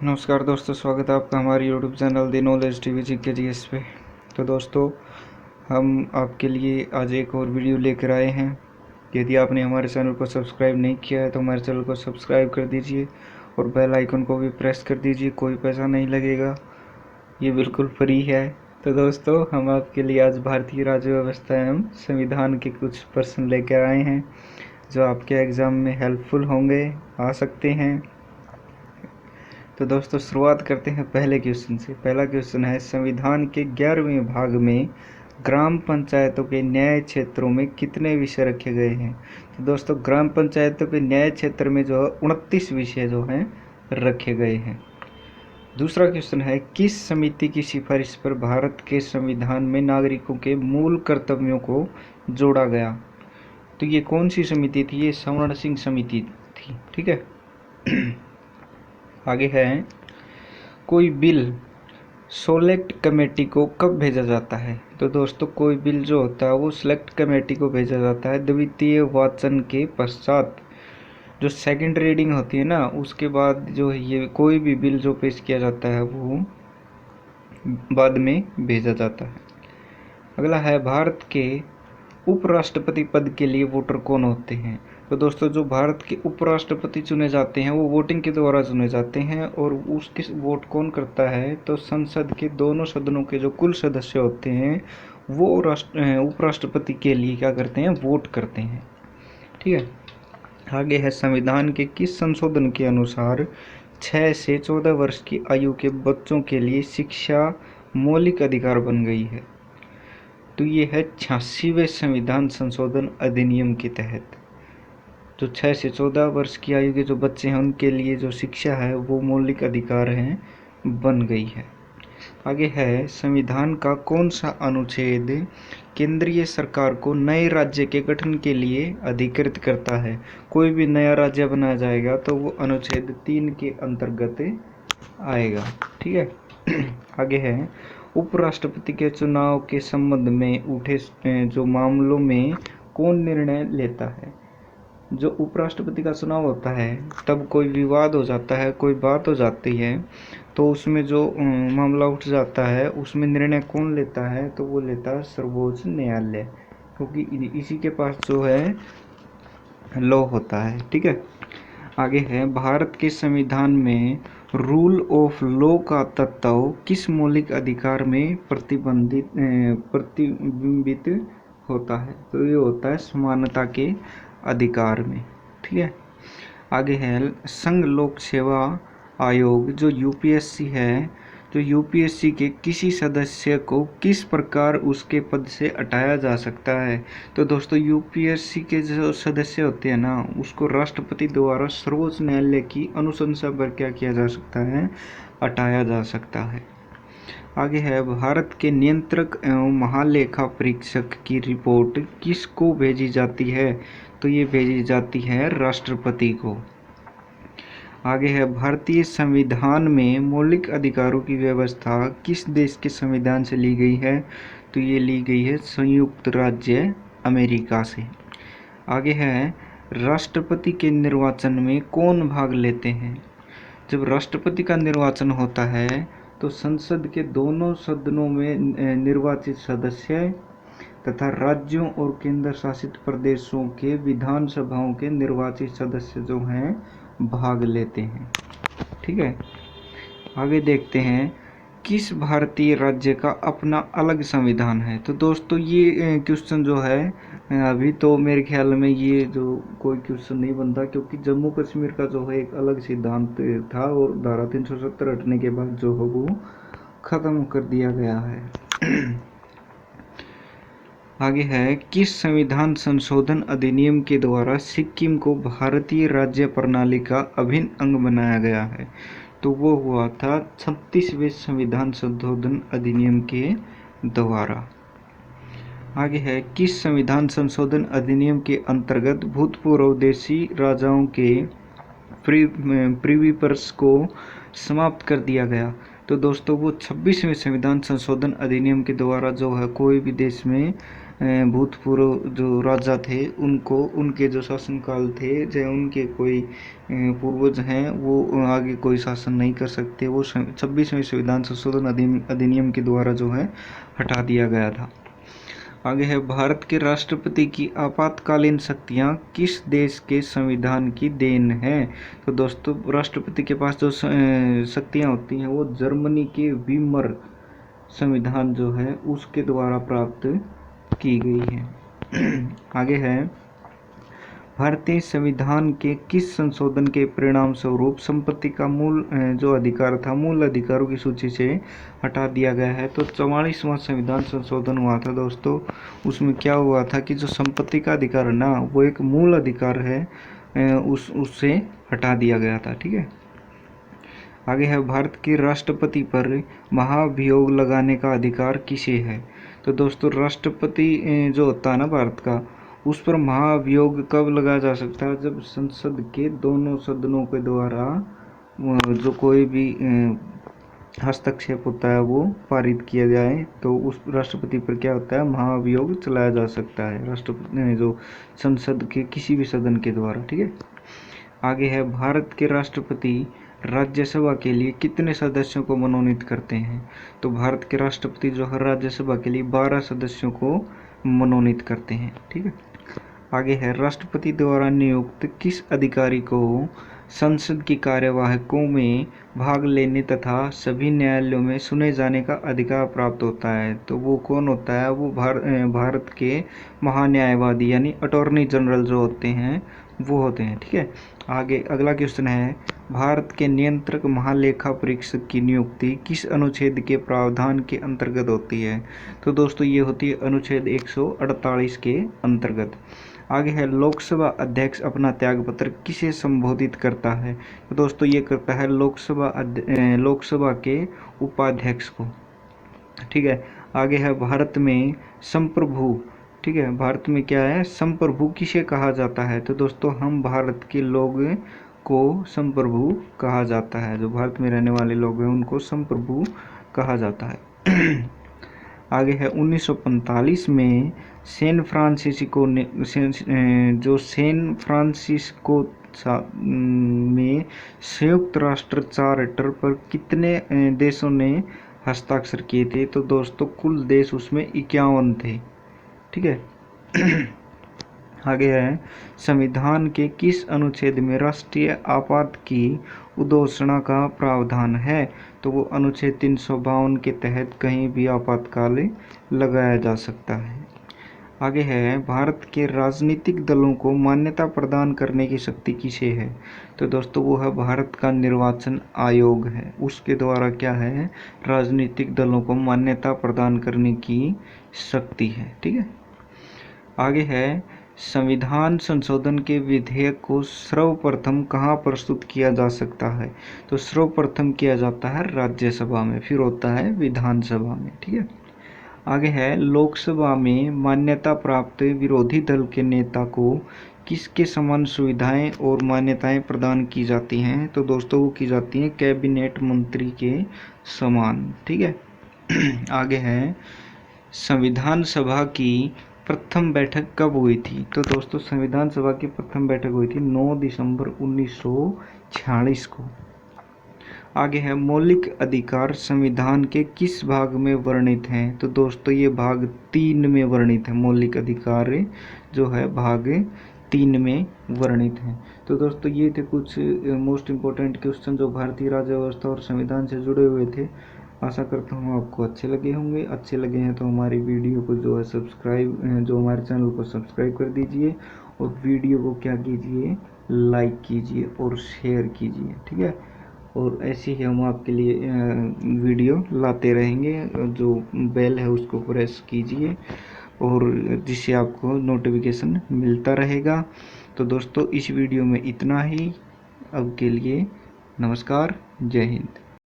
नमस्कार दोस्तों, स्वागत है आपका हमारे यूट्यूब चैनल दी नॉलेज टीवी जीके जीएस पे। तो दोस्तों, हम आपके लिए आज एक और वीडियो लेकर आए हैं। यदि आपने हमारे चैनल को सब्सक्राइब नहीं किया है तो हमारे चैनल को सब्सक्राइब कर दीजिए और बेल आइकन को भी प्रेस कर दीजिए। कोई पैसा नहीं लगेगा, ये बिल्कुल फ्री है। तो दोस्तों, हम आपके लिए आज भारतीय राज्य व्यवस्था एवं संविधान के कुछ प्रश्न लेकर आए हैं जो आपके एग्ज़ाम में हेल्पफुल होंगे, आ सकते हैं। तो दोस्तों, शुरुआत करते हैं पहले क्वेश्चन से। पहला क्वेश्चन है, संविधान के 11वें भाग में ग्राम पंचायतों के न्याय क्षेत्रों में कितने विषय रखे गए हैं? तो दोस्तों, ग्राम पंचायतों के न्याय क्षेत्र में जो है 29 विषय जो हैं रखे गए हैं। दूसरा क्वेश्चन है, किस समिति की सिफारिश पर भारत के संविधान में नागरिकों के मूल कर्तव्यों को जोड़ा गया? तो ये कौन सी समिति थी? ये सवर्ण सिंह समिति थी। ठीक है। आगे है, कोई बिल सेलेक्ट कमेटी को कब भेजा जाता है? तो दोस्तों, कोई बिल जो होता है वो सेलेक्ट कमेटी को भेजा जाता है द्वितीय वाचन के पश्चात। जो सेकंड रीडिंग होती है ना, उसके बाद जो है ये कोई भी बिल जो पेश किया जाता है वो बाद में भेजा जाता है। अगला है, भारत के उपराष्ट्रपति पद के लिए वोटर कौन होते हैं? तो दोस्तों, जो भारत के उपराष्ट्रपति चुने जाते हैं वो वोटिंग के द्वारा चुने जाते हैं। और उसके वोट कौन करता है? तो संसद के दोनों सदनों के जो कुल सदस्य होते हैं वो उपराष्ट्रपति के लिए क्या करते हैं? वोट करते हैं। ठीक है। आगे है, संविधान के किस संशोधन के अनुसार 6 से 14 वर्ष की आयु के बच्चों के लिए शिक्षा मौलिक अधिकार बन गई है? तो ये है 86वें संविधान संशोधन अधिनियम के तहत जो 6 से 14 वर्ष की आयु के जो बच्चे हैं उनके लिए जो शिक्षा है वो मौलिक अधिकार है बन गई है। आगे है, संविधान का कौन सा अनुच्छेद केंद्रीय सरकार को नए राज्य के गठन के लिए अधिकृत करता है? कोई भी नया राज्य बनाया जाएगा तो वो अनुच्छेद 3 के अंतर्गत आएगा। ठीक है। आगे है, उपराष्ट्रपति के चुनाव के संबंध में उठे जो मामलों में कौन निर्णय लेता है? जो उपराष्ट्रपति का चुनाव होता है तब कोई विवाद हो जाता है, कोई बात हो जाती है, तो उसमें जो मामला उठ जाता है उसमें निर्णय कौन लेता है? तो वो लेता है सर्वोच्च न्यायालय, क्योंकि इसी के पास जो है लॉ होता है। ठीक है। आगे है, भारत के संविधान में रूल ऑफ लॉ का तत्व किस मौलिक अधिकार में प्रतिबिंबित होता है? तो ये होता है समानता के अधिकार में। ठीक है। आगे है, संघ लोक सेवा आयोग जो यूपीएससी है, जो यूपीएससी के किसी सदस्य को किस प्रकार उसके पद से हटाया जा सकता है? तो दोस्तों, यूपीएससी के जो सदस्य होते हैं ना उसको राष्ट्रपति द्वारा सर्वोच्च न्यायालय की अनुशंसा पर क्या किया जा सकता है? हटाया जा सकता है। आगे है, भारत के नियंत्रक एवं महालेखा परीक्षक की रिपोर्ट किसको भेजी जाती है? तो ये भेजी जाती है राष्ट्रपति को। आगे है, भारतीय संविधान में मौलिक अधिकारों की व्यवस्था किस देश के संविधान से ली गई है? तो ये ली गई है संयुक्त राज्य अमेरिका से। आगे है, राष्ट्रपति के निर्वाचन में कौन भाग लेते हैं? जब राष्ट्रपति का निर्वाचन होता है तो संसद के दोनों सदनों में निर्वाचित सदस्य तथा राज्यों और केंद्र शासित प्रदेशों के विधानसभाओं के निर्वाचित सदस्य जो हैं भाग लेते हैं। ठीक है। आगे देखते हैं, किस भारतीय राज्य का अपना अलग संविधान है? तो दोस्तों, ये क्वेश्चन जो है अभी तो मेरे ख्याल में ये जो कोई क्वेश्चन नहीं बनता, क्योंकि जम्मू कश्मीर का जो है एक अलग सिद्धांत था और धारा 370 हटने के बाद जो है वो ख़त्म कर दिया गया है। आगे है, किस संविधान संशोधन अधिनियम के द्वारा सिक्किम को भारतीय राज्य प्रणाली का अभिन्न अंग बनाया गया है? तो वो हुआ था 36वें संविधान संशोधन अधिनियम के द्वारा। आगे है, किस संविधान संशोधन अधिनियम के अंतर्गत भूतपूर्व देशी राजाओं के प्रिविपर्स को समाप्त कर दिया गया? तो दोस्तों, वो 26वें संविधान संशोधन अधिनियम के द्वारा जो है कोई भी देश में भूतपूर्व जो राजा थे उनको, उनके जो शासनकाल थे, चाहे उनके कोई पूर्वज हैं, वो आगे कोई शासन नहीं कर सकते। वो 26वें संविधान संशोधन अधिनियम के द्वारा जो है हटा दिया गया था। आगे है, भारत के राष्ट्रपति की आपातकालीन शक्तियां किस देश के संविधान की देन है? तो दोस्तों राष्ट्रपति के पास जो शक्तियां होती हैं वो जर्मनी के वीमर संविधान जो है उसके द्वारा प्राप्त की गई है। आगे है, भारतीय संविधान के किस संशोधन के परिणाम स्वरूप संपत्ति का मूल जो अधिकार था, मूल अधिकारों की सूची से हटा दिया गया है? तो 44वां संविधान संशोधन हुआ था दोस्तों। उसमें क्या हुआ था कि जो संपत्ति का अधिकार है ना, वो एक मूल अधिकार है, उससे हटा दिया गया था। ठीक है। आगे है, भारत के राष्ट्रपति पर महाभियोग लगाने का अधिकार किसे है? तो दोस्तों राष्ट्रपति जो होता है ना भारत का, उस पर महाभियोग कब लगाया जा सकता है? जब संसद के दोनों सदनों के द्वारा जो कोई भी हस्तक्षेप होता है वो पारित किया जाए, तो उस राष्ट्रपति पर क्या होता है, महाभियोग चलाया जा सकता है, राष्ट्रपति जो संसद के किसी भी सदन के द्वारा। ठीक है। आगे है, भारत के राष्ट्रपति राज्यसभा के लिए कितने सदस्यों को मनोनीत करते हैं? तो भारत के राष्ट्रपति जो है राज्यसभा के लिए 12 सदस्यों को मनोनीत करते हैं। ठीक है। आगे है, राष्ट्रपति द्वारा नियुक्त किस अधिकारी को संसद की कार्यवाहियों में भाग लेने तथा सभी न्यायालयों में सुने जाने का अधिकार प्राप्त होता है? तो वो कौन होता है? वो भारत के महान्यायवादी यानी अटॉर्नी जनरल जो होते हैं वो होते हैं। ठीक है। आगे अगला क्वेश्चन है, भारत के नियंत्रक महालेखा परीक्षक की नियुक्ति किस अनुच्छेद के प्रावधान के अंतर्गत होती है? तो दोस्तों ये होती है अनुच्छेद 148 के अंतर्गत। आगे है, लोकसभा अध्यक्ष अपना त्यागपत्र किसे संबोधित करता है? तो दोस्तों ये करता है लोकसभा के उपाध्यक्ष को। ठीक है। आगे है, भारत में संप्रभु, ठीक है, भारत में क्या है, संप्रभु किसे कहा जाता है? तो दोस्तों हम भारत के लोग को संप्रभु कहा जाता है, जो भारत में रहने वाले लोग हैं उनको संप्रभु कहा जाता है। आगे है, 1945 में सैन फ्रांसिस्को में संयुक्त राष्ट्र चार्टर पर कितने देशों ने हस्ताक्षर किए थे? तो दोस्तों कुल देश उसमें 51 थे। ठीक है। आगे है, संविधान के किस अनुच्छेद में राष्ट्रीय आपात की उद्घोषणा का प्रावधान है? तो वो अनुच्छेद 352 के तहत कहीं भी आपातकाल लगाया जा सकता है। आगे है, भारत के राजनीतिक दलों को मान्यता प्रदान करने की शक्ति किसे है? तो दोस्तों वो है भारत का निर्वाचन आयोग है, उसके द्वारा क्या है, राजनीतिक दलों को मान्यता प्रदान करने की शक्ति है। ठीक है। आगे है, संविधान संशोधन के विधेयक को सर्वप्रथम कहाँ प्रस्तुत किया जा सकता है? तो सर्वप्रथम किया जाता है राज्यसभा में, फिर होता है विधानसभा में। ठीक है। आगे है, लोकसभा में मान्यता प्राप्त विरोधी दल के नेता को किसके समान सुविधाएं और मान्यताएं प्रदान की जाती हैं? तो दोस्तों वो की जाती हैं कैबिनेट मंत्री के समान। ठीक है। आगे है, संविधान सभा की प्रथम बैठक कब हुई थी? तो दोस्तों संविधान सभा की प्रथम बैठक हुई थी 9 दिसंबर 1946 को। आगे है, मौलिक अधिकार संविधान के किस भाग में वर्णित हैं? तो दोस्तों ये भाग 3 में वर्णित है, मौलिक अधिकार जो है भाग 3 में वर्णित हैं। तो दोस्तों ये थे कुछ मोस्ट इम्पोर्टेंट क्वेश्चन जो भारतीय राज्य व्यवस्था और संविधान से जुड़े हुए थे। आशा करता हूँ आपको अच्छे लगे होंगे। अच्छे लगे हैं तो हमारी वीडियो को जो है जो हमारे चैनल को सब्सक्राइब कर दीजिए और वीडियो को क्या कीजिए, लाइक कीजिए और शेयर कीजिए। ठीक है। और ऐसे ही हम आपके लिए वीडियो लाते रहेंगे। जो बेल है उसको प्रेस कीजिए और जिससे आपको नोटिफिकेशन मिलता रहेगा। तो दोस्तों इस वीडियो में इतना ही। अब के लिए नमस्कार, जय हिंद।